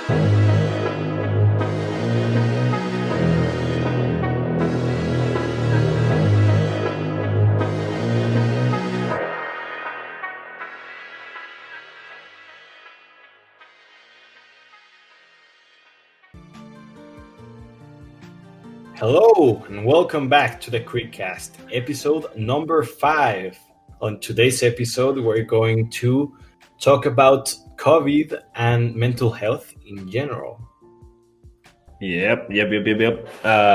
Hello and welcome back to the Quickcast, episode number 5. On today's episode, we're going to talk about COVID and mental health in general. Yep.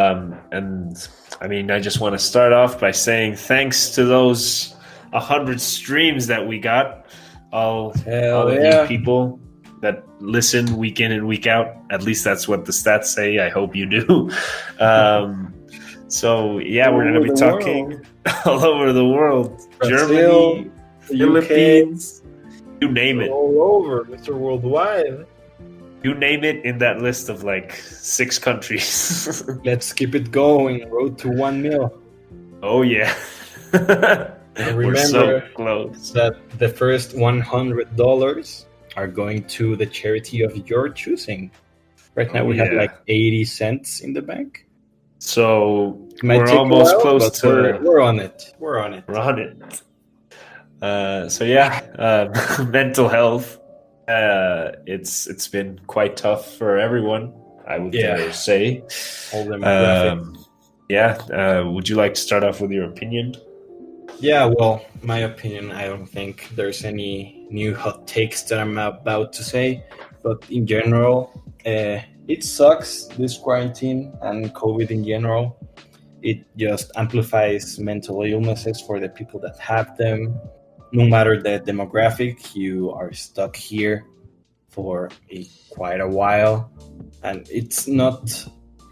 And I mean, I just want to start off by saying thanks to those 100 streams that we got. All of you people that listen week in and week out. At least that's what the stats say. I hope you do. So yeah, we're going to be talking all over the world. Brazil, Germany, Philippines, UK, you name it. all over, Mr. Worldwide. You name it in that list of like 6 countries. Let's keep it going. Road to 1 mil. Oh yeah. Remember, we're so close. That the first $100 are going to the charity of your choosing. Right now we have like 80 cents in the bank. So we're almost close to. We're on it. So yeah, mental health. It's been quite tough for everyone, I would dare say. All demographics. Would you like to start off with your opinion? Yeah, well, my opinion, I don't think there's any new hot takes that I'm about to say, but in general, it sucks, this quarantine and COVID in general. It just amplifies mental illnesses for the people that have them. No matter the demographic, you are stuck here for quite a while, and it's not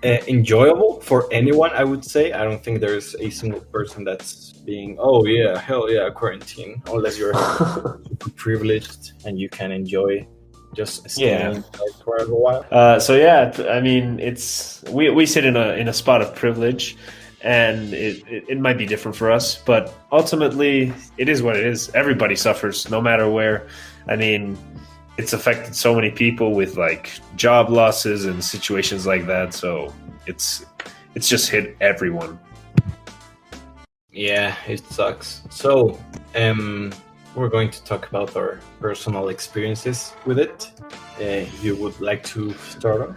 enjoyable for anyone, I would say. I don't think there's a single person that's being, oh yeah, hell yeah, quarantine, unless you're super privileged and you can enjoy just staying inside for a while. I mean, we sit in a spot of privilege, and it might be different for us, but ultimately it is what it is. Everybody suffers, no matter where. I mean, it's affected so many people with like job losses and situations like that. So it's just hit everyone. Yeah, it sucks. So we're going to talk about our personal experiences with it. You would like to start off?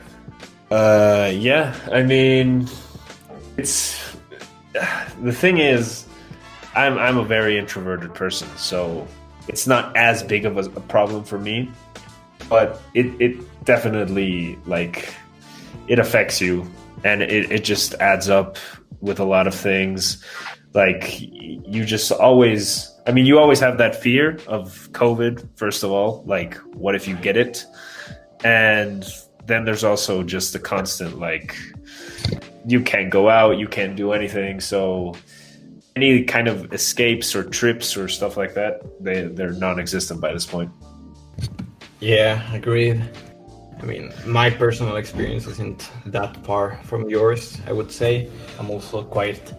I mean, the thing is, I'm a very introverted person, so it's not as big of a problem for me, but it definitely, like, it affects you, and it just adds up with a lot of things. Like, you just always, I mean, you always have that fear of COVID, first of all, like, what if you get it? And then there's also just the constant, like, you can't go out, you can't do anything, so any kind of escapes or trips or stuff like that, they're non-existent by this point. Yeah, agreed. I mean, my personal experience isn't that far from yours, I would say. I'm also quite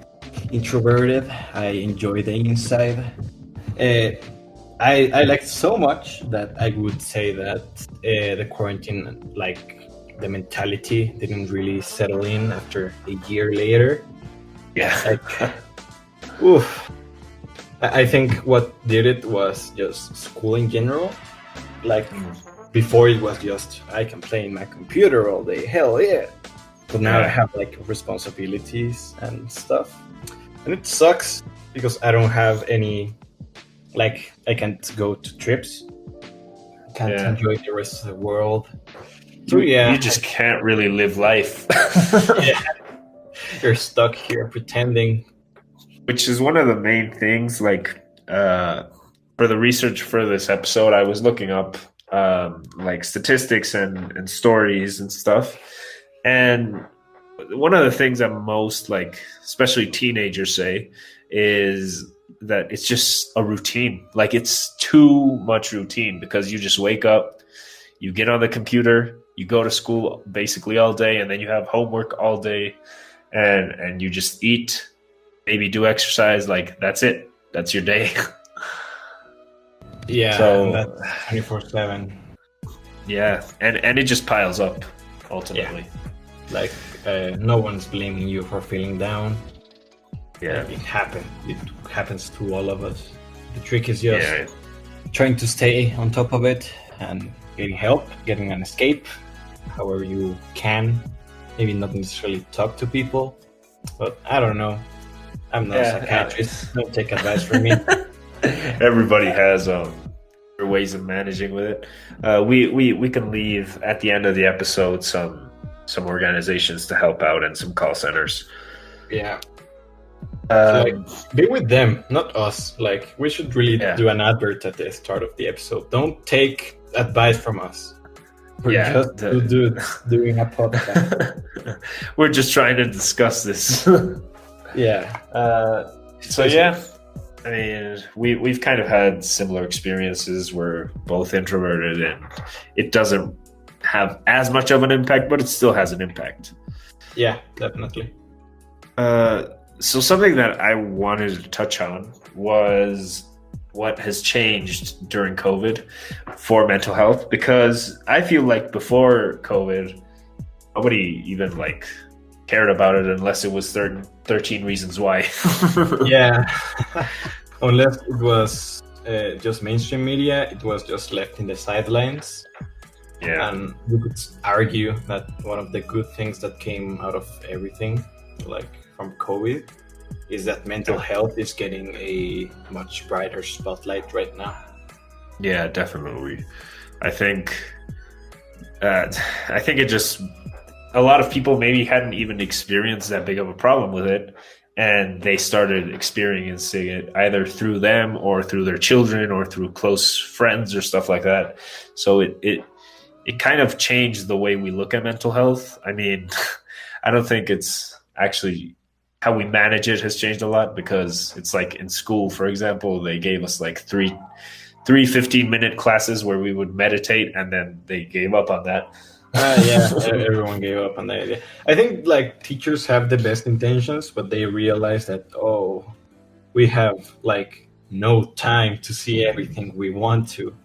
introverted. I enjoy the inside. I liked so much that I would say that the quarantine, like, the mentality didn't really settle in after a year later. Yeah. Like, oof. I think what did it was just school in general. Like, before it was just, I can play in my computer all day, hell yeah. But now I have like responsibilities and stuff. And it sucks because I don't have any, like, I can't go to trips. I can't enjoy the rest of the world. So you just can't really live life. Yeah. You're stuck here pretending. Which is one of the main things, like, for the research for this episode, I was looking up like statistics and stories and stuff. And one of the things that most, like, especially teenagers say is that it's just a routine. Like, it's too much routine because you just wake up, you get on the computer, you go to school basically all day, and then you have homework all day, and you just eat, maybe do exercise. Like, that's it. That's your day. Yeah, so that's 24/7. Yeah, and it just piles up ultimately. Like no one's blaming you for feeling down. Yeah, It happened. It happens to all of us. The trick is just yeah, trying to stay on top of it and getting help, getting an escape, however you can. Maybe not necessarily talk to people, but I don't know. I'm not a psychiatrist. Don't take advice from me. Everybody has their ways of managing with it. We can leave at the end of the episode some organizations to help out and some call centers. Yeah. Like, be with them, not us. Like, we should really do an advert at the start of the episode. Don't take advice from us. We're just two dudes doing a podcast. We're just trying to discuss this. Yeah. So yeah, I mean, we've kind of had similar experiences. We're both introverted, and it doesn't have as much of an impact, but it still has an impact. Yeah, definitely. So something that I wanted to touch on was what has changed during COVID for mental health, because I feel like before COVID, nobody even like cared about it unless it was 13 reasons why. Yeah. Unless it was just mainstream media, it was just left in the sidelines. Yeah. And you could argue that one of the good things that came out of everything, like from COVID, is that mental health is getting a much brighter spotlight right now. Yeah, definitely. I think it just, a lot of people maybe hadn't even experienced that big of a problem with it, and they started experiencing it either through them or through their children or through close friends or stuff like that. So it kind of changed the way we look at mental health. I mean, I don't think it's actually how we manage it has changed a lot, because it's like in school, for example, they gave us like three 15-minute classes where we would meditate, and then they gave up on that. Yeah, everyone gave up on that idea. I think like teachers have the best intentions, but they realize that, we have like no time to see everything we want to.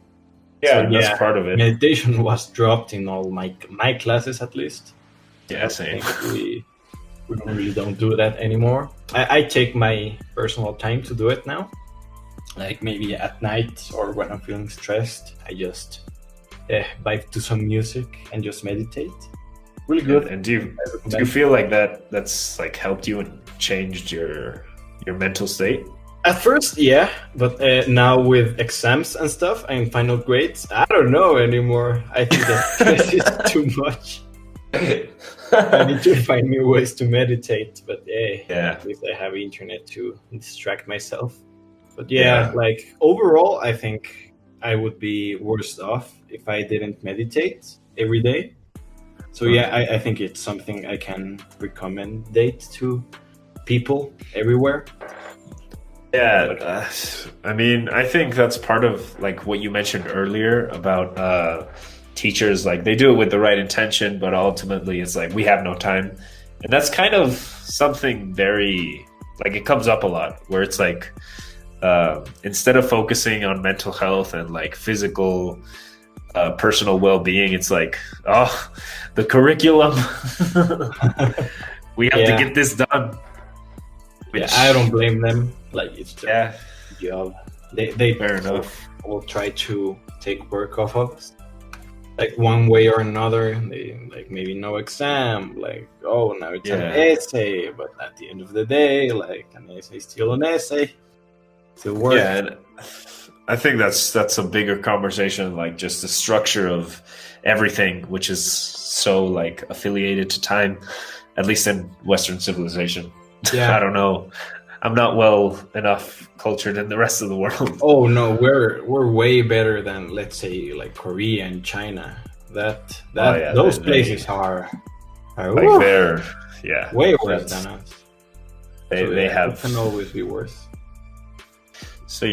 Yeah, so, that's part of it. Meditation was dropped in all my classes, at least. Yeah, same. We really don't do that anymore. I take my personal time to do it now. Like maybe at night or when I'm feeling stressed, I just vibe to some music and just meditate. Really good. And do you feel like that's like helped you and changed your mental state? At first, yeah, but now with exams and stuff and final grades, I don't know anymore. I think that stress is too much. I need to find new ways to meditate, but at least I have internet to distract myself. But like overall, I think I would be worse off if I didn't meditate every day. So I think it's something I can recommend to people everywhere. Yeah, I mean, I think that's part of like what you mentioned earlier about teachers. Like they do it with the right intention, but ultimately it's like we have no time, and that's kind of something very like it comes up a lot where it's like instead of focusing on mental health and like physical personal well-being, it's like the curriculum we have to get this done. Which, I don't blame them. Like it's their job. They fair enough will try to take work off of us, like one way or another. They like maybe no exam, like now it's an essay, but at the end of the day, like an essay is still an essay. Still work. Yeah, and I think that's a bigger conversation, like just the structure of everything, which is so like affiliated to time, at least in Western civilization. Yeah. I don't know. I'm not well enough cultured in the rest of the world. Oh no, we're way better than, let's say, like Korea and China. Those places are like they're way worse than us. They have it can always be worse. So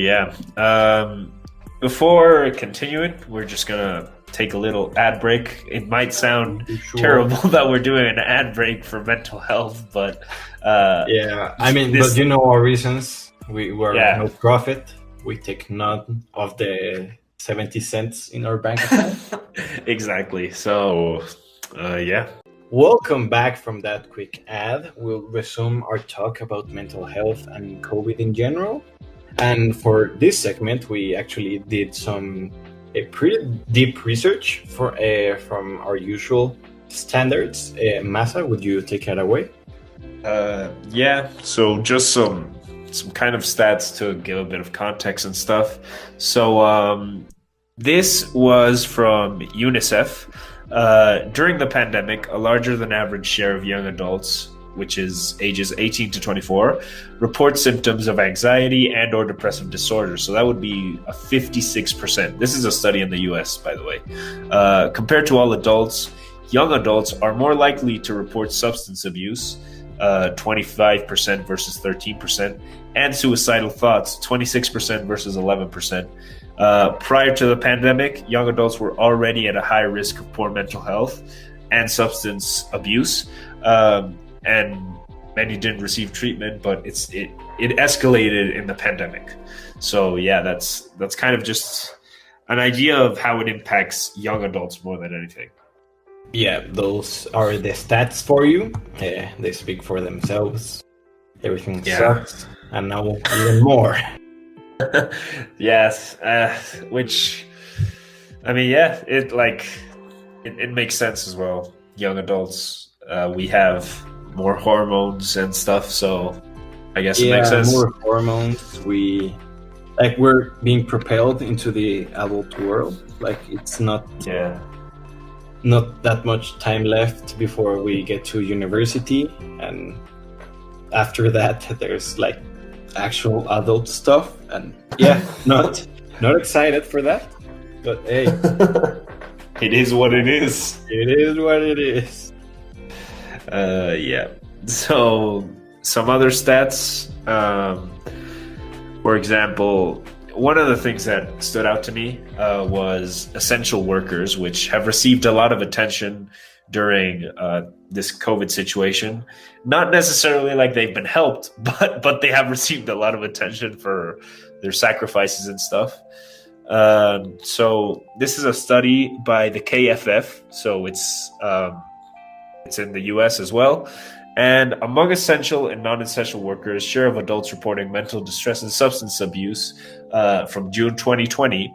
before continuing, we're just gonna take a little ad break. It might sound terrible that we're doing an ad break for mental health, but I mean, but you know our reasons. We were no profit. We take none of the 70 cents in our bank account. Exactly. So, yeah. Welcome back from that quick ad. We'll resume our talk about mental health and COVID in general. And for this segment, we actually did a pretty deep research from our usual standards. Masa, would you take it away? Yeah. So just some kind of stats to give a bit of context and stuff. So this was from UNICEF. During the pandemic, a larger than average share of young adults, which is ages 18 to 24, report symptoms of anxiety and or depressive disorders. So that would be a 56%. This is a study in the US, by the way. Compared to all adults, young adults are more likely to report substance abuse, 25% versus 13%, and suicidal thoughts, 26% versus 11%. Prior to the pandemic, young adults were already at a high risk of poor mental health and substance abuse. And many didn't receive treatment, but it escalated in the pandemic. So yeah, that's kind of just an idea of how it impacts young adults more than anything. Yeah, those are the stats for you. They speak for themselves. Everything sucks, and now even more. Yes, which, I mean, yeah, it makes sense as well. Young adults, we have more hormones and stuff, so I guess it makes sense. More hormones. We're being propelled into the adult world. Like, it's not that much time left before we get to university, and after that there's like actual adult stuff, and not excited for that, but hey, it is what it is. It is what it is. Yeah. So some other stats, for example, one of the things that stood out to me was essential workers, which have received a lot of attention during this COVID situation. Not necessarily like they've been helped, but they have received a lot of attention for their sacrifices and stuff. So this is a study by the KFF. So it's in the US as well. And among essential and non-essential workers, share of adults reporting mental distress and substance abuse from June 2020,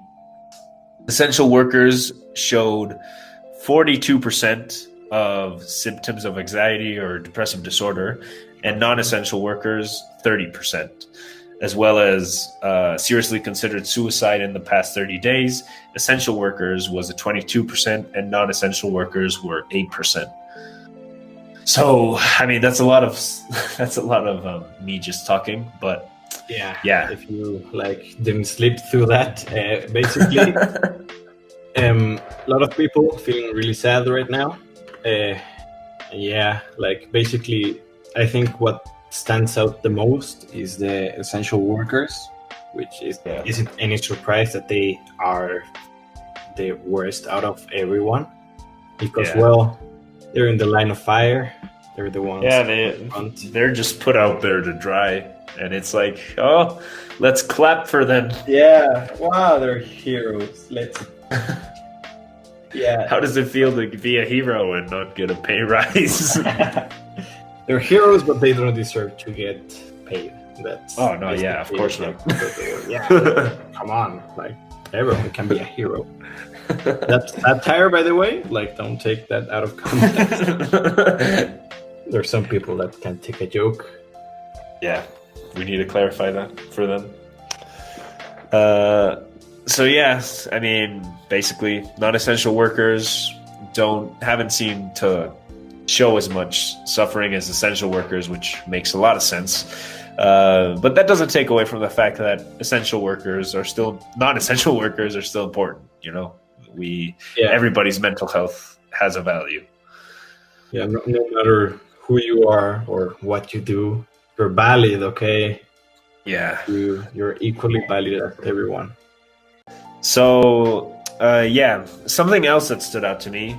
essential workers showed 42% of symptoms of anxiety or depressive disorder, and non-essential workers 30%, as well as seriously considered suicide in the past 30 days. Essential workers was at 22%, and non-essential workers were 8%. So, I mean, that's a lot of me just talking, but yeah. If you didn't slip through that, basically, a lot of people feeling really sad right now. Basically, I think what stands out the most is the essential workers, which isn't any surprise that they are the worst out of everyone, because they're in the line of fire. They're the ones. Yeah, they're just put out there to dry, and it's like, oh, let's clap for them. Yeah, wow, they're heroes. How does it feel to be a hero and not get a pay rise? They're heroes, but they don't deserve to get paid. Of course not. Come on, everyone can be a hero. That's satire, by the way. Don't take that out of context. There's some people that can't take a joke. Yeah, we need to clarify that for them. So yes, I mean, basically, non-essential workers haven't seemed to show as much suffering as essential workers, which makes a lot of sense. But that doesn't take away from the fact that non-essential workers are still important. You know, everybody's mental health has a value. Yeah, no matter who you are or what you do, you're valid. Okay. Yeah, you're equally valid as everyone. So, something else that stood out to me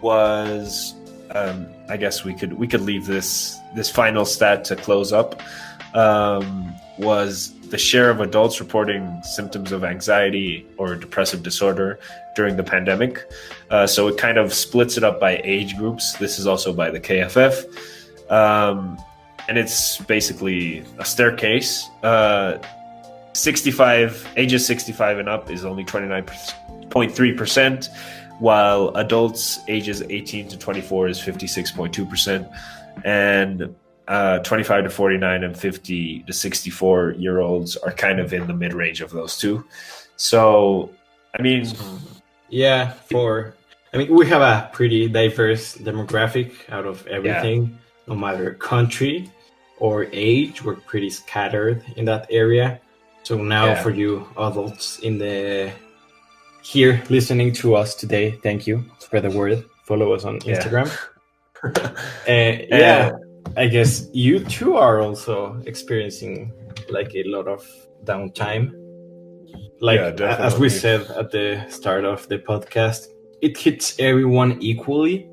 was, I guess we could leave this final stat to close up, was the share of adults reporting symptoms of anxiety or depressive disorder during the pandemic. So it kind of splits it up by age groups. This is also by the KFF. And it's basically a staircase. Ages 65 and up is only 29.3%, while adults ages 18 to 24 is 56.2%, and 25 to 49 and 50 to 64 year olds are kind of in the mid range of those two. So, I mean, yeah, we have a pretty diverse demographic out of everything, no matter country or age. We're pretty scattered in that area. So now for you adults here listening to us today, thank you. Spread the word. Follow us on Instagram. I guess you too are also experiencing like a lot of downtime. Like as we said at the start of the podcast, it hits everyone equally.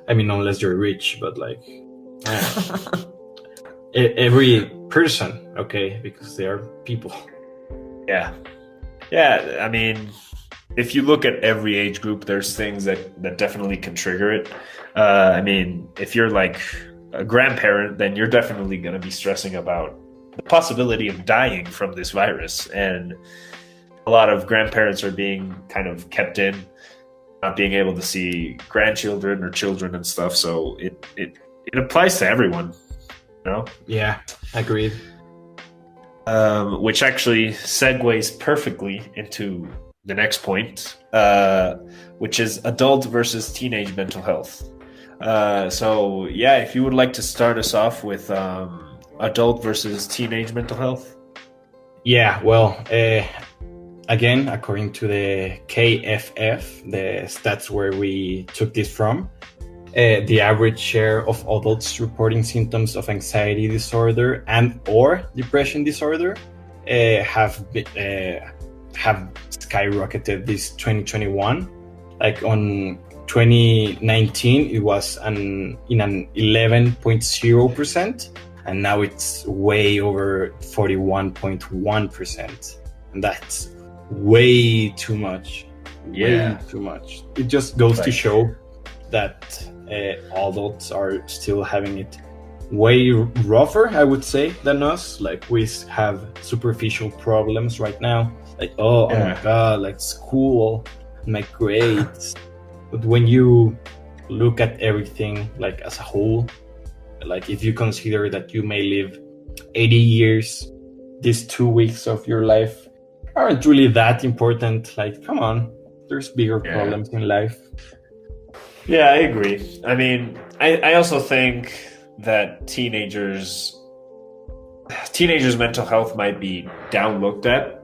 I mean, unless you're rich, but like every person, okay, because they are people. Yeah. I mean, if you look at every age group, there's things that definitely can trigger it. I mean, if you're like a grandparent, then you're definitely going to be stressing about the possibility of dying from this virus. And a lot of grandparents are being kind of kept in, not being able to see grandchildren or children and stuff. So it applies to everyone, you know? Yeah, agreed. Which actually segues perfectly into the next point, which is adult versus teenage mental health. So if you would like to start us off with adult versus teenage mental health. Yeah, well, again, according to the KFF, the stats where we took this from, the average share of adults reporting symptoms of anxiety disorder and or depression disorder have skyrocketed this 2021. Like on 2019, it was in an 11.0%, and now it's way over 41.1%, and that's way too much. Way too much. It just goes to show that adults are still having it way rougher, I would say, than us. Like, we have superficial problems right now, like oh my god, like school, my grades. But when you look at everything like as a whole, like if you consider that you may live 80 years, these 2 weeks of your life aren't really that important. Like, come on, there's bigger problems in life. Yeah, I agree. I mean, I also think that teenagers' mental health might be downlooked at.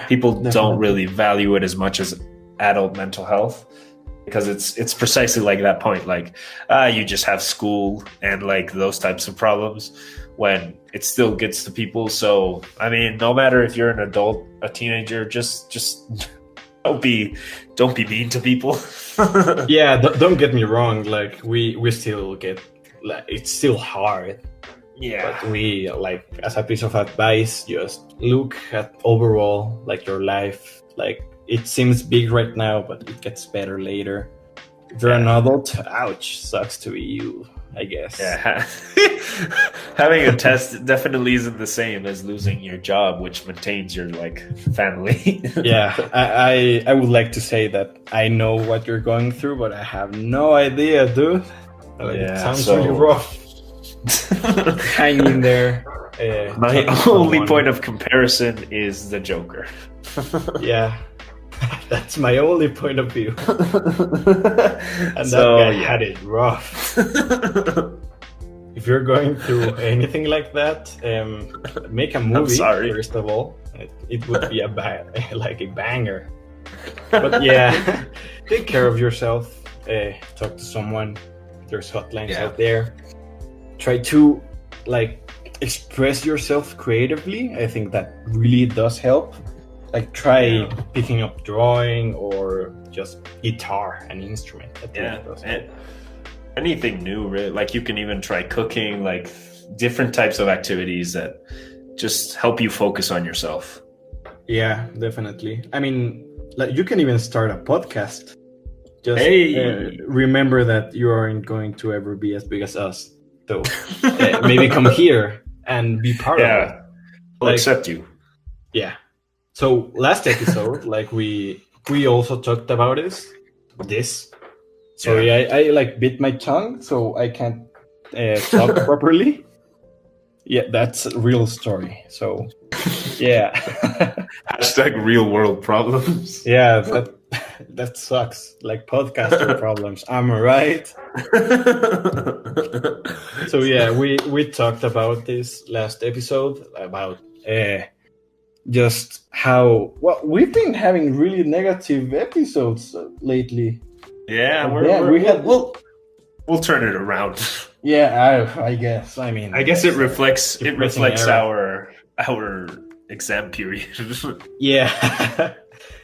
People don't really value it as much as adult mental health, because it's precisely like that point. Like, you just have school and like those types of problems, when it still gets to people. So, I mean, no matter if you're an adult, a teenager, just don't be mean to people. Yeah, don't get me wrong. Like, we still get, like, it's still hard. Yeah. But we, like, as a piece of advice, just look at overall, like, your life. Like, it seems big right now, but it gets better later. If you're an adult, ouch, sucks to be you, I guess. Yeah. Having a test definitely isn't the same as losing your job, which maintains your family. Yeah, I would like to say that I know what you're going through, but I have no idea, dude. It sounds really rough. Hang in there. My only point of comparison is the Joker. Yeah. That's my only point of view. And that guy had it rough. If you're going through anything like that, make a movie, first of all. It would be a banger. But yeah, take care of yourself. Talk to someone. There's hotlines out there. Try to express yourself creatively. I think that really does help. Like, try picking up drawing or just guitar, an instrument. And anything new, really. Like, you can even try cooking, like different types of activities that just help you focus on yourself. Yeah, definitely. I mean, like, you can even start a podcast. Just remember that you aren't going to ever be as big as us. So maybe come here and be part of it. I'll accept you. Yeah. So last episode, like we also talked about this. Sorry, I like bit my tongue, so I can't talk properly. Yeah, that's a real story. So yeah. # real world problems. Yeah, that sucks. Like podcaster problems. Am I right? So yeah, we talked about this last episode about just how we've been having really negative episodes lately. Yeah, we'll turn it around. Yeah, I guess. I mean, I guess it reflects our exam period. Yeah.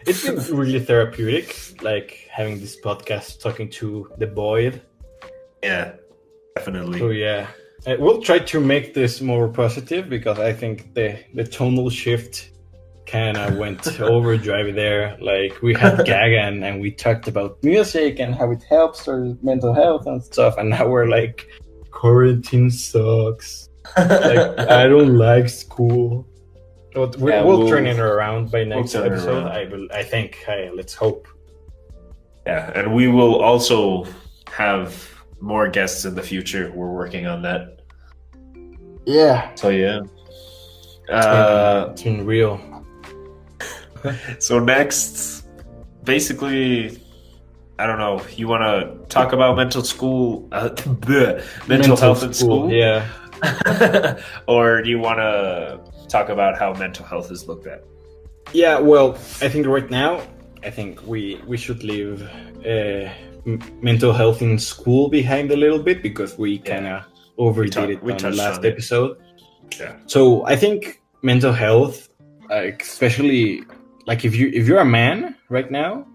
It's been really therapeutic, like having this podcast, talking to the void. Yeah, definitely. So yeah, we'll try to make this more positive, because I think the tonal shift kind of went overdrive there. Like we had Gagan and we talked about music and how it helps our mental health and stuff, and now we're like, quarantine sucks. Like I don't like school. But we'll turn it around by next episode. I think. Let's hope. Yeah, and we will also have more guests in the future. We're working on that. Yeah. So yeah. It's been real. So next, basically, I don't know. You want to talk about mental health in school? Yeah. Or do you want to talk about how mental health is looked at? Yeah, well, I think right now, we should leave mental health in school behind a little bit, because we kind of overdid it on the last episode. Yeah. So I think mental health, like, especially like if you're a man right now,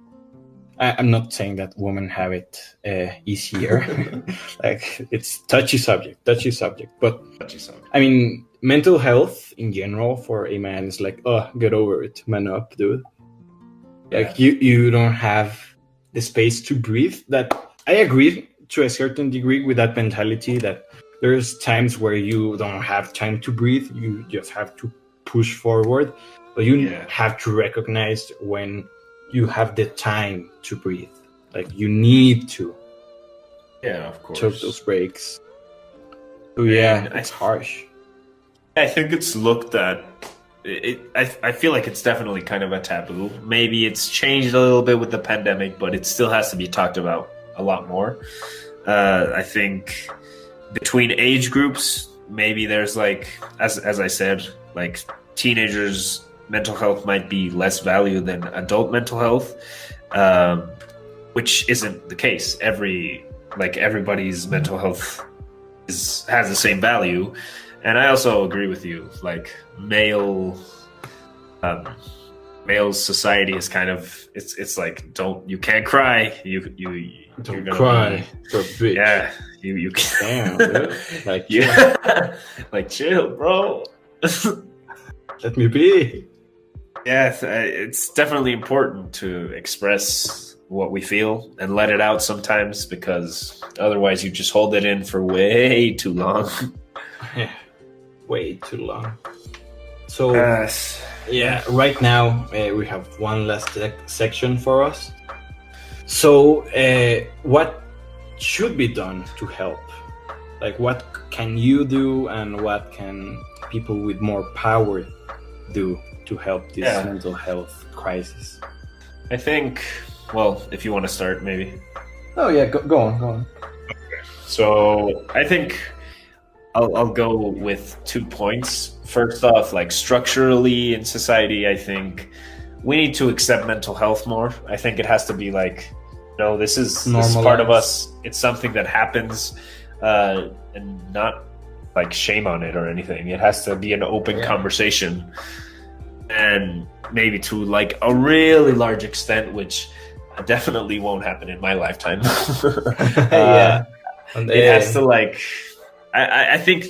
I'm not saying that women have it easier. Like it's touchy subject, but I mean, mental health in general for a man is like, oh, get over it, man up, dude. Like you don't have the space to breathe. That I agree to a certain degree with that mentality, that there's times where you don't have time to breathe. You just have to push forward, but you have to recognize when you have the time to breathe. Like you need to. Yeah, of course. Take those breaks. So yeah, it's harsh. I think it's looked at. I feel like it's definitely kind of a taboo. Maybe it's changed a little bit with the pandemic, but it still has to be talked about a lot more. I think between age groups, maybe there's like, as I said, like teenagers' mental health might be less valued than adult mental health, which isn't the case. Everybody's mental health has the same value. And I also agree with you. Like male society is kind of it's like you can't cry. You're gonna cry for a bitch. Yeah, you can't. Damn, dude. Like like chill, bro. Let me be. Yeah, it's definitely important to express what we feel and let it out sometimes, because otherwise you just hold it in for way too long. Yeah. Way too long. So right now we have one last section for us. So what should be done to help? Like what can you do, and what can people with more power do to help this mental health crisis? I think, well, if you want to start, maybe. Oh yeah, go on. Okay. So I think I'll go with 2 points. First off, like structurally in society, I think we need to accept mental health more. I think it has to be like, no, this is part of us. It's something that happens, and not like shame on it or anything. It has to be an open conversation, and maybe to like a really large extent, which definitely won't happen in my lifetime. Yeah, it has to like. I think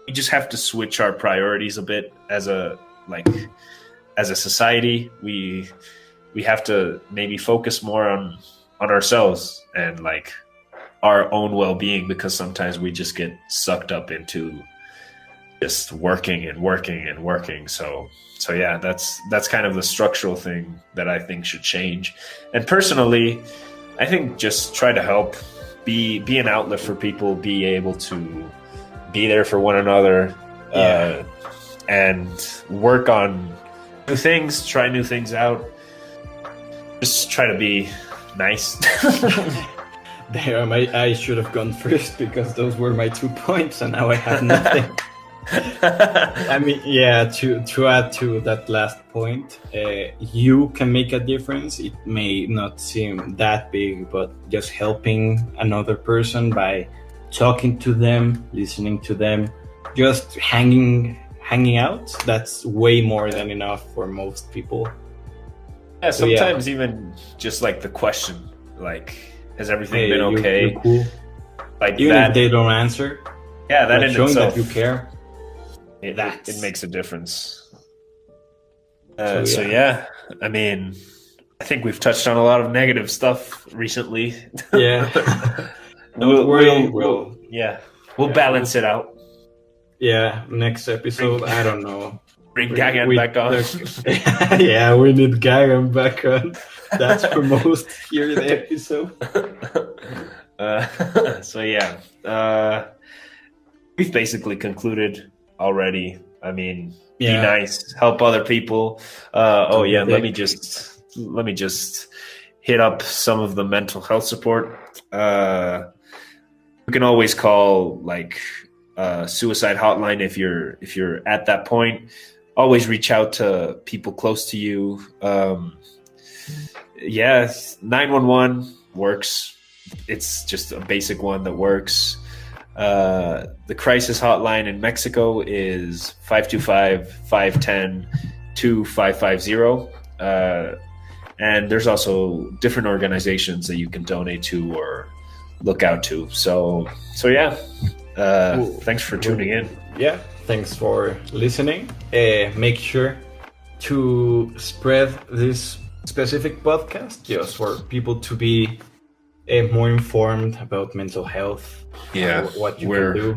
we just have to switch our priorities a bit as a society. We have to maybe focus more on ourselves and like our own well-being, because sometimes we just get sucked up into just working and working and working. So yeah, that's kind of the structural thing that I think should change. And personally, I think just try to help, be an outlet for people, be able to be there for one another, and work on new things, try new things out. Just try to be nice. Damn, I should have gone first because those were my 2 points, and now I have nothing. I mean, yeah, to add to that last point, you can make a difference. It may not seem that big, but just helping another person by talking to them, listening to them, just hanging out, that's way more than enough for most people. Yeah, sometimes even just like the question, like, has everything been okay? You're cool. Like even that, if they don't answer, yeah, that like in showing itself, that you care. It makes a difference. So yeah, I mean, I think we've touched on a lot of negative stuff recently. Yeah. We'll balance it out. Yeah, next episode, I don't know. Bring Gagan back on. Yeah, we need Gagan back on. That's for most here in the episode. We've basically concluded already. I mean, be Yeah. nice, help other people. Let me just hit up some of the mental health support. You can always call like suicide hotline if you're at that point. Always reach out to people close to you. 911 works. It's just a basic one that works. The crisis hotline in Mexico is 525-510-2550. And there's also different organizations that you can donate to or look out to. So yeah. Thanks for tuning in. Yeah, thanks for listening. Make sure to spread this specific podcast just for people to be more informed about mental health. Yeah, what you can do.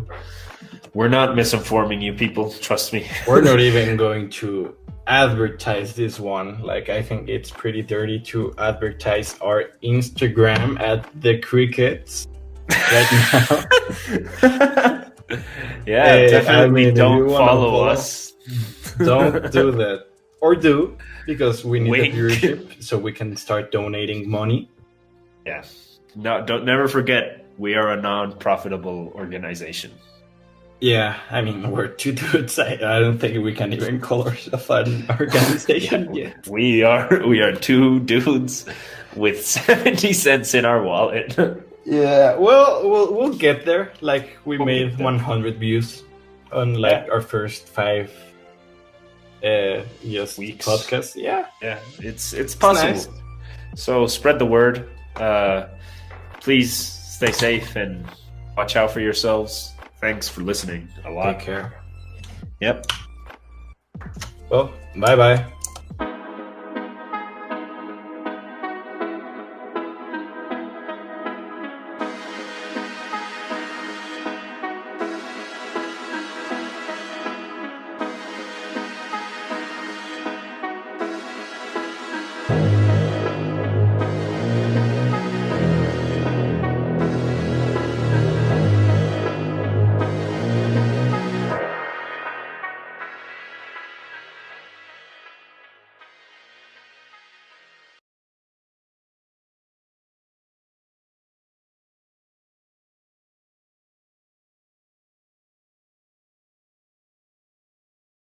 We're not misinforming you people, trust me. We're not even going to advertise this one. Like, I think it's pretty dirty to advertise our Instagram at the Crickets right now. Definitely don't follow us. Don't do that. Or do, because we need Wink. the viewership so we can start donating money. Yeah. No, don't never forget, we are a non-profitable organization. Yeah, I mean, we're two dudes. I don't think we can even call ourselves an organization yet. We are two dudes with 70 cents in our wallet. Yeah, well, we'll get there. Like, we made 100 views on our first 5 weeks podcasts. Yeah, it's possible. Nice. So spread the word. Please stay safe and watch out for yourselves. Thanks for listening a lot. Take care. Yep. Well, bye. Bye.